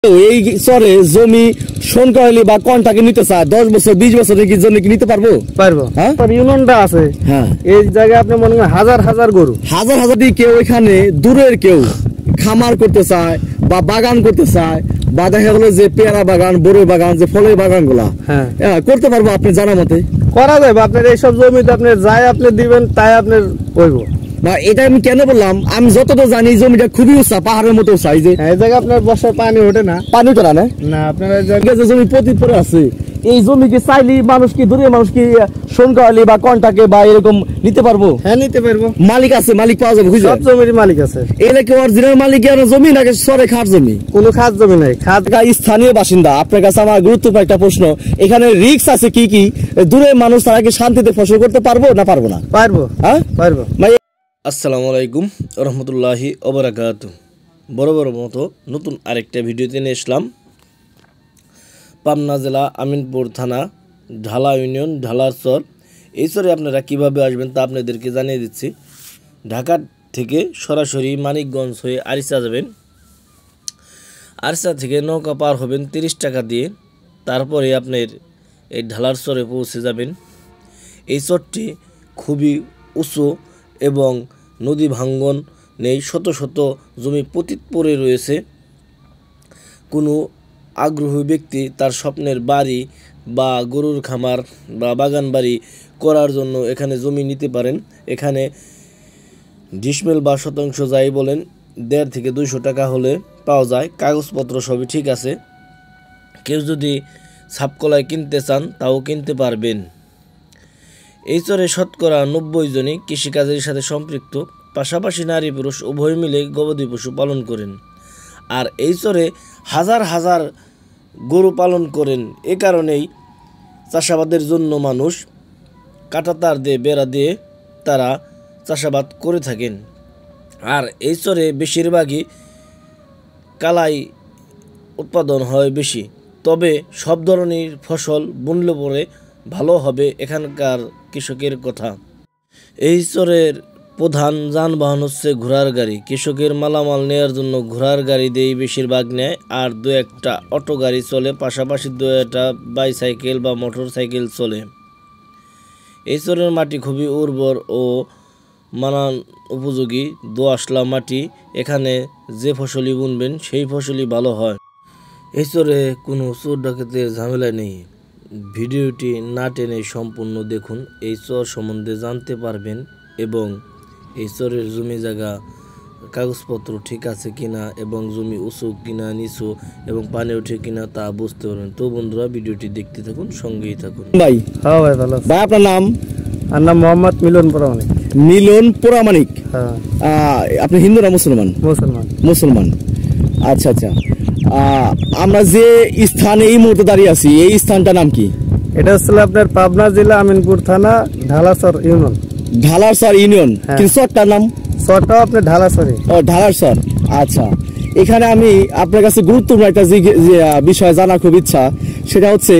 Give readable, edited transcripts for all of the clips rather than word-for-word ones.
এই চরে জমি সনকালি বা কন্টাকে নিতে চায় 10 বছর 20 বছরের কি জন্য কি নিতে পারবো? পারবো। হ্যাঁ, ইউনিয়নটা আছে। হ্যাঁ, এই জায়গায় আপনি মনে করেন হাজার হাজার গরু, হাজার হাজার কেউ এখানে দূরের কেউ খামার করতে চায় বা বাগান করতে চায় বা দেখা গেল যে পেয়ারা বাগান, বড়ই বাগান, যে ফলের বাগান গুলা করতে পারবো আপনি জানা মতে? করা যাবে। আপনার এইসব জমিতে আপনি যাই আপনি দিবেন তাই আপনার হইব না। এটা আমি কেন বললাম, আমি যতটা জানি জমিটা খুবই উঁচা, পাহাড়ের মতো উঁচা। এই যে এই জায়গা আপনার বর্ষায় পানি ওঠে না, পানি ওঠে না। না আপনার যে জমি প্রতি পরে আছে, এই জমি কি চাইলি মানুষ কি দূরে মানুষ কি সনকালি বা কন্টাকে বা এরকম নিতে পারবো? হ্যাঁ, নিতে পারবো। মালিক আছে, মালিক পাওয়া যাবে। সব জমির মালিক আছে। এটা কি অরিজিনাল মালিক আর জমি নাকি সরে খাট জমি? কোনো খাত জমি নাই, খাত স্থানীয় বাসিন্দা। আপনার কাছে আমার গুরুত্বপূর্ণ একটা প্রশ্ন, এখানে রিস্ক আছে কি কি? দূরের মানুষ তারা কি শান্তিতে ফসল করতে পারবো না পারবো না? পারবো। হ্যাঁ, পারবো। আসসালামু আলাইকুম রহমতুল্লাহি ওবারাকাতু। বড় বড় মতো নতুন আরেকটা ভিডিওতে নিয়ে আসলাম। পাবনা জেলা আমিনপুর থানা, ঢালা ইউনিয়ন, ঢালার চর। এই চরে আপনারা কিভাবে আসবেন তা আপনাদেরকে জানিয়ে দিচ্ছি। ঢাকা থেকে সরাসরি মানিকগঞ্জ হয়ে আরিচা যাবেন। আরিচা থেকে নৌকা পার হবেন 30 টাকা দিয়ে। তারপরে আপনার এই ঢালার চরে পৌঁছে যাবেন। এই চরটি খুবই উঁচু এবং নদী ভাঙ্গন নেই, শত শত জমি পতিত পড়ে রয়েছে। কোনো আগ্রহী ব্যক্তি তার স্বপ্নের বাড়ি বা গরুর খামার বা বাগান বাড়ি করার জন্য এখানে জমি নিতে পারেন। এখানে ডিসমেল বা শতাংশ যাই বলেন 1.5 থেকে 200 টাকা হলে পাওয়া যায়। কাগজপত্র সবই ঠিক আছে। কেউ যদি ছাপকলায় কিনতে চান তাও কিনতে পারবেন। এই চরে শতকরা 90 জনই কৃষিকাজের সাথে সম্পৃক্ত, পাশাপাশি নারী পুরুষ উভয় মিলে গবাদি পশু পালন করেন। আর এই চরে হাজার হাজার গরু পালন করেন। এ কারণেই চাষাবাদের জন্য মানুষ কাঁটাতার দিয়ে বেড়া দিয়ে তারা চাষাবাদ করে থাকেন। আর এই চরে বেশিরভাগই কালাই উৎপাদন হয় বেশি। তবে সব ধরনের ফসল বুনলে পরে ভালো হবে এখানকার কৃষকের কথা। এই চরের প্রধান যানবাহন হচ্ছে ঘোড়ার গাড়ি। কৃষকের মালামাল নেওয়ার জন্য ঘোড়ার গাড়ি দিয়েই বেশিরভাগ নেয়। আর 2-1টা অটো গাড়ি চলে, পাশাপাশি 2-1টা বাইসাইকেল বা মোটর সাইকেল চলে। এই চরের মাটি খুবই উর্বর ও মানান উপযোগী, দোআঁশলা মাটি। এখানে যে ফসলই বুনবেন সেই ফসলই ভালো হয়। এই চরে কোনো চোর ডাকাতের ঝামেলা নেই। ভিডিওটি না টেনে সম্পূর্ণ দেখুন, এই চর সম্বন্ধে জানতে পারবেন এবং এই চরের জমি জায়গা কাগজপত্র ঠিক আছে কিনা এবং জমি উঁচু কিনা নিচু এবং পানি ওঠে কিনা তা বুঝতে পারবেন। তো বন্ধুরা, ভিডিওটি দেখতে থাকুন, সঙ্গেই থাকুন। ভাই হ্যাঁ ভাই, ভালো। ভাই আপনার নাম? আর নাম মোহাম্মদ মিলন পুরামানিক। মিলন পুরামানিক। হ্যাঁ। আপনি হিন্দু না মুসলমান? মুসলমান। মুসলমান। আচ্ছা আচ্ছা। আমরা যে স্থানে এই মুহূর্তে দাঁড়িয়ে আছি, এই স্থানটার নাম কি? এটা হচ্ছে আপনার পাবনা জেলা আমিনপুর থানা, ঢালাসর ইউনিয়ন। ঢালারসর ইউনিয়ন। কিন্তু চরটার নাম? চরটা আপনার ঢালাসরে। ও, ঢালারসর। আচ্ছা, এখানে আমি আপনার কাছে গুরুত্বপূর্ণ একটা বিষয় জানার খুব ইচ্ছা। সেটা হচ্ছে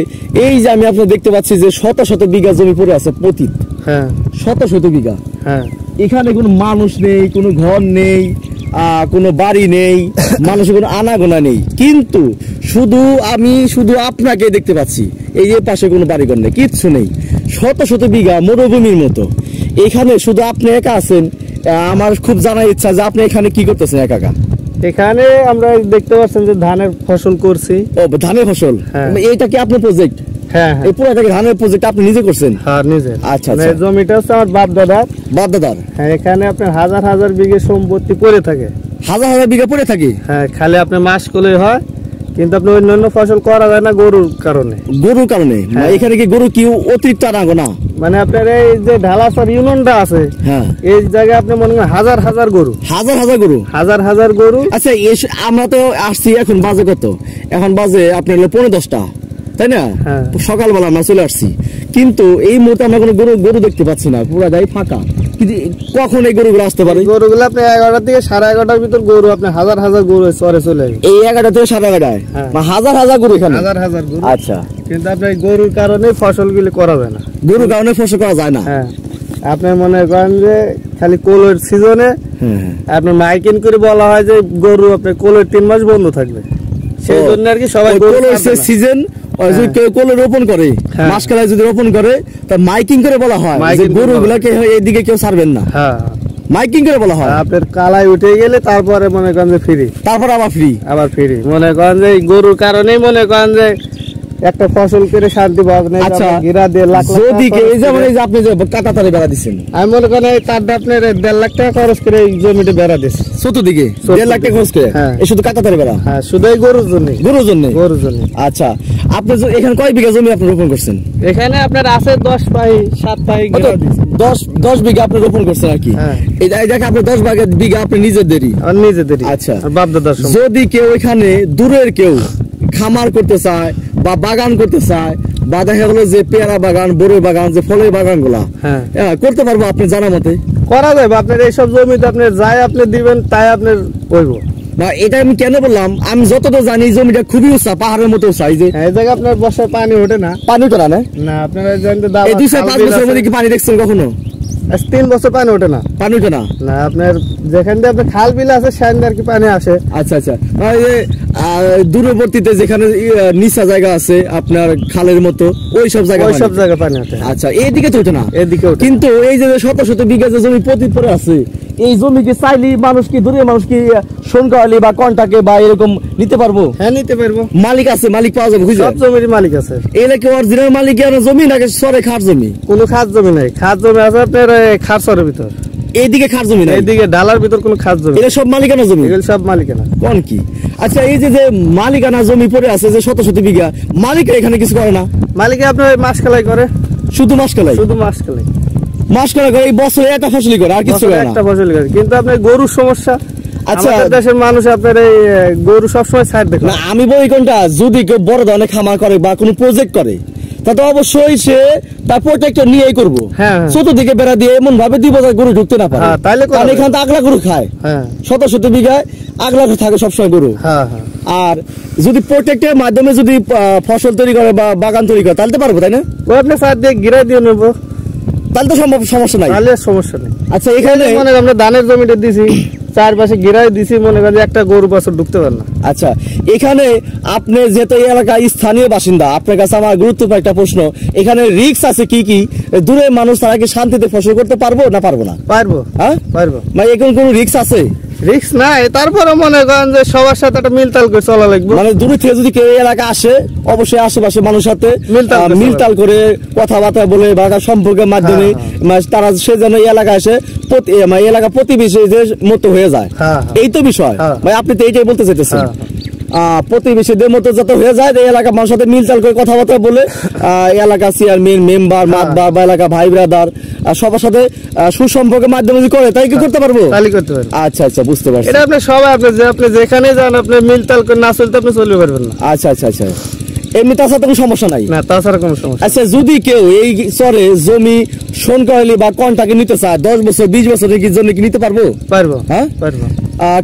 এই যে আমি আপনার দেখতে পাচ্ছি যে শত শত বিঘা জমি পড়ে আছে পতিত। হ্যাঁ, শত শত বিঘা। হ্যাঁ, এখানে কোনো মানুষ নেই, কোনো ঘর নেই, কোনো বাড়ি নেই, মানুষের কোনো আনাগোনা নেই। কিন্তু আমি শুধু আপনাকে দেখতে পাচ্ছি। এই যে পাশে কোনো বাড়িঘর নেই, কিচ্ছু নেই। শত শত বিঘা মরুভূমির মতো। এখানে শুধু আপনি একা আছেন। আমার খুব জানার ইচ্ছা যে আপনি এখানে কি করতেছেন একা একা? এখানে আমরা দেখতে পাচ্ছেন যে ধানের ফসল করছি। ও, ধানের ফসল। এইটা কি আপনার প্রজেক্ট? হ্যাঁ, এই পুরোটাকে ধানের প্রজেক্ট আপনি নিজে করছেন? হ্যাঁ, নিজে। আচ্ছা, জমিটা হচ্ছে আমার বাপ দাদার। হ্যাঁ, এখানে আপনার হাজার হাজার বিঘে সম্পত্তি পড়ে থাকে। হাজার হাজার বিঘা পড়ে থাকে? হ্যাঁ, খালি আপনার মাস করলেই হয়, কিন্তু আপনি অন্যান্য ফসল করা যায় না গরুর কারণে। গরুর কারণে? এখানে কি গরু কি অতিরিক্ত আনাগোনা? মানে আপনার এই যে ঢালাসর ইউনিয়নটা আছে, এই জায়গায় আপনি মনে করেন হাজার হাজার গরু। হাজার হাজার গরু? হাজার হাজার গরু। আচ্ছা, আমরা তো আসছি, এখন বাজে কত? এখন বাজে আপনার 9:10টা, তাই না? সকালবেলা আমরা চলে আসছি, কিন্তু এই মুহূর্তে আমরা কোনো গরু দেখতে পাচ্ছি না, পুরাটাই ফাঁকা। কিন্তু কখন এই গরুগুলো আসতে পারে? গরুগুলো আপনি 11টা থেকে 11:30টার ভিতর গরু আপনি হাজার হাজার গরু চরে চলে আসবে। এই 11টা থেকে 11:30টায় হাজার হাজার গরু এখানে? হাজার হাজার গরু। আচ্ছা, কিন্তু আপনার গরুর কারণে ফসলগুলি করা যায় না। গরুর কারণে ফসল করা যায় না? হ্যাঁ, আপনার মনে করেন যে খালি কোলের সিজনে আপনার মাইকিং করে বলা হয় যে গরু আপনার কোলের 3 মাস বন্ধ থাকবে। সেই জন্য আর কি সবাই গরু কলের ছাড়বে না। সিজন যদি কেউ কোলে রোপণ করে, হ্যাঁ। মাসকালায় যদি রোপণ করে, তা মাইকিং করে বলা হয় যে মাইকিং করে গরুগুলাকে এইদিকে কেউ ছাড়বেন না, হ্যাঁ মাইকিং করে বলা হয়। আপনার কালাই উঠে গেলে তারপরে মনে করেন যে ফ্রি, তারপর আবার ফ্রি। মনে করেন যে এই গরুর কারণেই মনে করেন যে একটা ফসল করে শান্তি পাবে না। আচ্ছা, ঘিরা দিয়ে লাখ লাখ যদি টাকা এই যেমন খরচ এই যে আপনি যে কাটাতারে বেড়া দিচ্ছেন, করে- আমি মনে করেন এই তারটা আপনার 1.5 লাখ টাকা খরচ করে এই জমিতে বেড়া দিচ্ছে। চতুর্দিকে 1.5 লাখ টাকা খরচ করে, হ্যাঁ। এই শুধু কাটাতারে বেড়া, হ্যাঁ শুধু এই গরুর জন্য, গরুর জন্য। গরুর জন্য। আচ্ছা, আপনি এখানে কয় বিঘা জমি আপনি রোপণ করছেন? এখানে আপনার আছে 10 পাই 7 পাই ঘেরা দিচ্ছে। 10 বিঘা আপনি রোপণ করছেন আর কি। হ্যাঁ। এই দেখে আপনি 10 বিঘা আপনি নিজেদেরই। আর নিজেদেরই। আচ্ছা। আর বাপ দাদার সময়। যদি কেউ এখানে দূরের কেউ খামার করতে চায় বা বাগান করতে চায়, বা দেখা গেলো যে পেয়ারা বাগান, বড়ই বাগান, যে ফলের বাগান গুলা হ্যাঁ করতে পারবো আপনি জানা মতে? করা যাবে। আপনার এইসব জমিতে আপনি যাই আপনি দিবেন তাই আপনার হইব। না, এটা আমি কেন বললাম, আমি যতটা জানি জমিটা খুবই উঁচা, পাহাড়ের মতো উঁচা। এই যে এই জায়গায় আপনার বর্ষায় পানি ওঠে না। পানি তো না, না আপনার জানতে এই 2-5 বছরের মধ্যে কি পানি দেখছেন কখনো? 3 বছর পানি ওঠে না। পানি তো না। না আপনার যেখান দিয়ে আপনার খাল বিল আছে সেখান আর কি পানি আসে। আচ্ছা আচ্ছা, আর এই যে দূরবর্তীতে যেখানে নিচা জায়গা আছে আপনার খালের মতো, ওই সব জায়গায় ওই সব জায়গায় পানি ওঠে। আচ্ছা, এইদিকে তো ওঠে না। এদিকে ওঠে। কিন্তু এই যে শত শত বিঘা যে জমি পতিত পড়ে আছে, এই জমি কি চাইলি মানুষ কি দূরের মানুষ কি সোনকাওয়ালি বা কন্টাকে বা এরকম নিতে পারবো? হ্যাঁ নিতে পারবো। মালিক আছে, মালিক পাওয়া যাবে, বুঝলেন? সব জমির মালিক আছে। এলে কি অরিজিনাল মালিক আর জমি নাকি সরে খাট জমি? কোনো খাস জমি নাই। খাস জমি আছে আপনার খাসরের ভিতর। এইদিকে খাট জমি নাই, এইদিকে ডালার ভিতর কোনো খাস জমি। এটা সব মালিকানা জমি। এগুলো সব মালিকানা। কোন কি? আচ্ছা, এই যে যে মালিকানা জমি পড়ে আছে যে শত শত বিঘা, মালিকের এখানে কিছু করে না? মালিকে আপনার মাছ খেলাই করে। শুধু মাস কালাই, শুধু মাছ খেলাই। মাস কালাই করে, এই বছরে একটা ফসলই করে, আর কিছু বছরে করে না। একটা ফসল করে। কিন্তু আপনার গরুর সমস্যা। আচ্ছা। আমাদের দেশের মানুষ আপনার এই গরু সবসময় সাইড দেখে। না, আমি বলি কোনটা, যদি কেউ বড় ধরনের খামার করে বা কোনো প্রজেক্ট করে, তা তো অবশ্যই সে তার প্রোটেক্টর নিয়েই করবো। হ্যাঁ, হ্যাঁ। চতুর্দিকে বেড়া দিয়ে এমন ভাবে দিব যে গরু ঢুকতে না পারে। হ্যাঁ, তাইলে করা কারণ যাবে। এখানে তো আগলা গরু খায়, হ্যাঁ শত শত বিঘায় আগলা থাকে সবসময় গরু। হ্যাঁ হ্যাঁ। আর যদি প্রোটেক্টের মাধ্যমে যদি ফসল তৈরি করে বা বাগান তৈরি করে, তাহলে তো পারবো, তাই না? ওই আপনি সাইড দিয়ে গিরা দিয়ে নেবো, তাহলে তো সমস্যা নাই। তাহলে আর সমস্যা নেই। আচ্ছা, এখানে মনে করেন আমরা ধানের জমিটা দিছি, চারপাশে গিরাই দিছি, মনে করেন যে একটা গরু বছর ঢুকতে পারে না। আচ্ছা, এখানে আপনি যেহেতু এই এলাকায় স্থানীয় বাসিন্দা, আপনার কাছে আমার গুরুত্বপূর্ণ একটা প্রশ্ন, এখানে রিস্ক আছে কি কি? দূরের মানুষ তারা কি শান্তিতে ফসল করতে পারবো না পারবো না? পারবো, হ্যাঁ, পারবো। মানে এখন কোনো রিস্ক আছে? রিস্ক নাই, তারপরে মনে করেন যে সবার সাথে একটা মিলতাল করে চলা লাগবে। মানে দূরে থেকে যদি কেউ এই এলাকা আসে, অবশ্যই আশেপাশে মানুষের সাথে মিলতাল করে কথাবার্তা বলে বা সম্পর্কের মাধ্যমে তারা সে যেন এই এলাকা এসে এই এলাকা প্রতিবেশী মতো হয়ে যায়, হ্যাঁ, এই তো বিষয়। হ্যাঁ। ভাই, আপনি তো এইটাই বলতে চাইতেছেন। হ্যাঁ। প্রতিবেশীদের মতো যত হয়ে যায়, এই এলাকা মানুষের সাথে মিলতাল করে কথাবার্তা বলে এলাকা চেয়ারম্যান, মেম্বার, মাতবার বা এলাকা ভাই ব্রাদার সবার সাথে সুসম্পর্কের মাধ্যমে যদি করে, তাই কি করতে পারবো? তাহলে করতে পারবো। আচ্ছা আচ্ছা, বুঝতে পারছি। এটা আপনি সবাই আপনি যেখানে যান আপনি মিলতাল করে না চলতে আপনি চলতে পারবেন না। আচ্ছা আচ্ছা আচ্ছা, এমনি তাছাড়া কোনো সমস্যা নাই? না, তাছাড়া কোনো সমস্যা। আচ্ছা, যদি কেউ এই চরে জমি সোনকাওয়ালি বা কন্টাকে নিতে চায়, 10 বছর 20 বছরের জন্য কি নিতে পারবো? পারবো, হ্যাঁ, পারবো।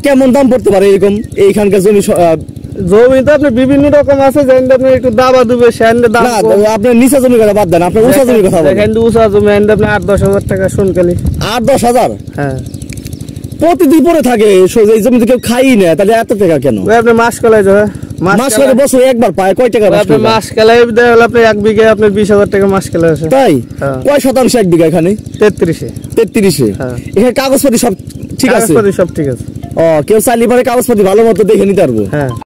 কেমন দাম পড়তে পারে এরকম এইখানকার জমি? জমি তো আপনি বিভিন্ন রকম আছে, যেখানে আপনি একটু দাবা দুবে সেখানে দাম না, কম। আপনার নিচা জমির কথা বাদ দেন, আপনার উঁচা জমির কথা বলেন। যেখানে উঁচা জমি এখানে আপনি 8-10 হাজার টাকা সোনকালি। 8-10 হাজার হ্যাঁ, প্রতিদিন পরে থাকে, এই জমিতে কেউ খাই না, তাহলে এত টাকা কেন? ওই আপনি মাস কলাই যাবে, মাস করে বছরে একবার পায়, কয় টাকা মাস আপনি করে? মাস কেলাই দেয় হলো আপনি 1 বিঘে আপনার 20,000 টাকা মাস কেলাই আছে। তাই? হ্যাঁ। কয় শতাংশ এক বিঘা এখানে? 33-এ। 33-এ? হ্যাঁ। এখানে কাগজপাতি সব ঠিক আছে? কাগজপাতি সব ঠিক আছে। কেউ চাইলে পারে কাগজপাতি ভালো মতো দেখে নিতে পারবো। হ্যাঁ।